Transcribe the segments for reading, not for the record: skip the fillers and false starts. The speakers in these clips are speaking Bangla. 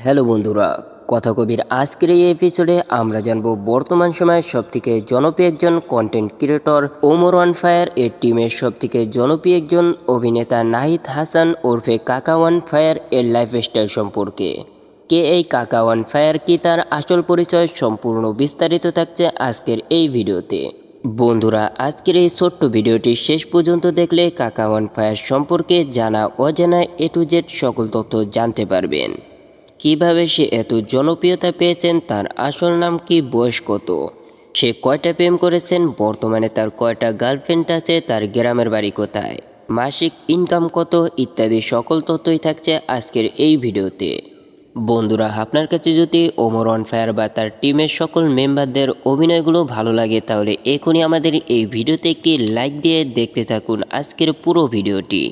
হ্যালো বন্ধুরা, কথা কবির আজকের এই এপিসোডে আমরা জানবো বর্তমান সময়ের সবথেকে জনপ্রিয় একজন content creator Omar one fire এর টিমের সবথেকে জনপ্রিয় একজন অভিনেতা নাহিদ হাসান ওরফে কাকা ওয়ান ফায়ার এর লাইফস্টাইল সম্পর্কে। কে এই কাকা ওয়ান ফায়ার, কি তার আসল পরিচয়, সম্পূর্ণ বিস্তারিত থাকছে আজকের এই ভিডিওতে। বন্ধুরা, আজকের এই ছোট্ট ভিডিওটি শেষ পর্যন্ত দেখলে কাকা ওয়ান ফায়ার সম্পর্কে জানা অজানা এ টু জেড সকল তথ্য জানতে পারবেন। কিভাবে সে এত জনপ্রিয়তা পেয়েছেন, তার আসল নাম কি, বয়স কত, সে কয়টা প্রেম করেছেন, বর্তমানে তার কয়টা গার্লফ্রেন্ড আছে, তার গ্রামের বাড়ি কোথায়, মাসিক ইনকাম কত ইত্যাদি সকল তথ্যই থাকছে আজকের এই ভিডিওতে। বন্ধুরা, আপনার কাছে যদি ওমর ওয়ান ফায়ার বা তার টিমের সকল মেম্বারদের অভিনয়গুলো ভালো লাগে তাহলে এখনই আমাদের এই ভিডিওতে একটি লাইক দিয়ে দেখতে থাকুন আজকের পুরো ভিডিওটি।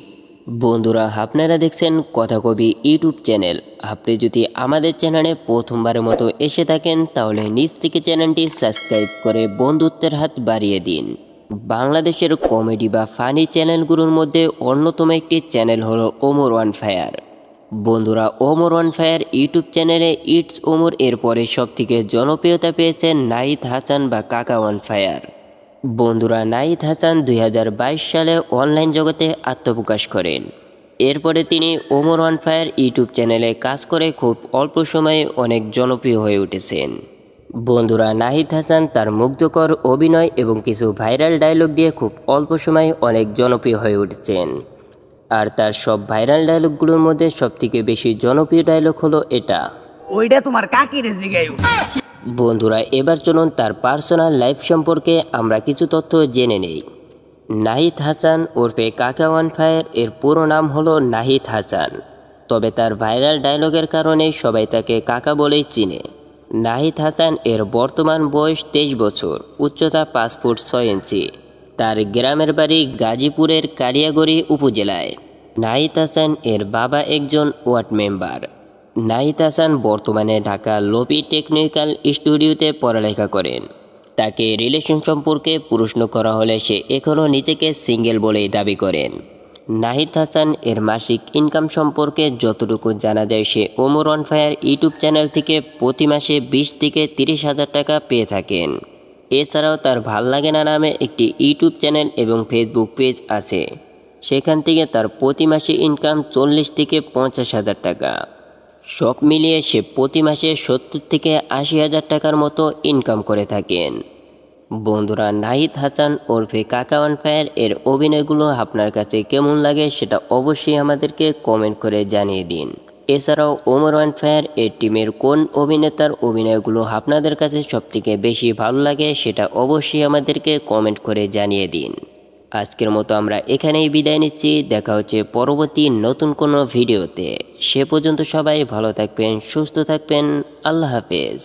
বন্ধুরা, আপনারা দেখছেন কথা কবি ইউটিউব চ্যানেল। আপনি যদি আমাদের চ্যানেলে প্রথমবারের মতো এসে থাকেন তাহলে নিচ থেকে চ্যানেলটি সাবস্ক্রাইব করে বন্ধুত্বের হাত বাড়িয়ে দিন। বাংলাদেশের কমেডি বা ফানি চ্যানেলগুলোর মধ্যে অন্যতম একটি চ্যানেল হলো ওমর ওয়ান ফায়ার। বন্ধুরা, ওমর ওয়ান ফায়ার ইউটিউব চ্যানেলে ইটস ওমর এর পরে সবথেকে জনপ্রিয়তা পেয়েছেন নাহিদ হাসান বা কাকা ওয়ান ফায়ার। বন্ধুরা, নাহিদ হাসান 2022 সালে অনলাইন জগতে আত্মপ্রকাশ করেন। এরপরে তিনি ওমর ওয়ান ফায়ার ইউটিউব চ্যানেলে কাজ করে খুব অল্প সময়ে অনেক জনপ্রিয় হয়ে উঠেছেন। বন্ধুরা, নাহিদ হাসান তার মুগ্ধকর অভিনয় এবং কিছু ভাইরাল ডায়লগ দিয়ে খুব অল্প সময়ে অনেক জনপ্রিয় হয়ে উঠেছেন। আর তার সব ভাইরাল ডায়লগগুলোর মধ্যে সবথেকে বেশি জনপ্রিয় ডায়লগ হলো এটা, ওইটা তোমার কাকিরে জিগাইও। বন্ধুরা, এবার চলুন তার পার্সোনাল লাইফ সম্পর্কে আমরা কিছু তথ্য জেনে নেই। নাহিদ হাসান ওরফে কাকা ওয়ান ফায়ার এর পুরো নাম হলো নাহিদ হাসান, তবে তার ভাইরাল ডায়লগের কারণে সবাই তাকে কাকা বলেই চিনে। নাহিদ হাসান এর বর্তমান বয়স 23 বছর, উচ্চতা 5 ফুট 6 ইঞ্চি। তার গ্রামের বাড়ি গাজীপুরের কালিয়াগড়ি উপজেলায়। নাহিদ হাসান এর বাবা একজন ওয়ার্ড মেম্বার। নাহিদ হাসান বর্তমানে ঢাকা লোপি টেকনিক্যাল স্টুডিওতে পড়ালেখা করেন। তাকে রিলেশন সম্পর্কে প্রশ্ন করা হলে সে এখনও নিজেকে সিঙ্গেল বলেই দাবি করেন। নাহিদ হাসান এর মাসিক ইনকাম সম্পর্কে যতটুকু জানা যায়, সে Omar one fire YouTube channel থেকে প্রতি মাসে 20 থেকে 30 হাজার টাকা পেয়ে থাকেন। এছাড়াও তার ভাল লাগে না নামে একটি ইউটিউব চ্যানেল এবং ফেসবুক পেজ আছে, সেখান থেকে তার প্রতি মাসে ইনকাম 40 থেকে 50 হাজার টাকা। সব মিলিয়ে সে প্রতি মাসে 70 থেকে 80 হাজার টাকার মতো ইনকাম করে থাকেন। বন্ধুরা, নাহিদ হাসান ওরফে কাকা ওয়ান ফায়ার এর অভিনয়গুলো আপনার কাছে কেমন লাগে সেটা অবশ্যই আমাদেরকে কমেন্ট করে জানিয়ে দিন। এছাড়াও ওমর ওয়ান ফায়ার এর টিমের কোন অভিনেতার অভিনয়গুলো আপনাদের কাছে সবথেকে বেশি ভালো লাগে সেটা অবশ্যই আমাদেরকে কমেন্ট করে জানিয়ে দিন। আজকের মতো আমরা এখানেই বিদায় নিচ্ছি। দেখা হচ্ছে পরবর্তী নতুন কোনো ভিডিওতে। সে পর্যন্ত সবাই ভালো থাকবেন, সুস্থ থাকবেন। আল্লাহ হাফেজ।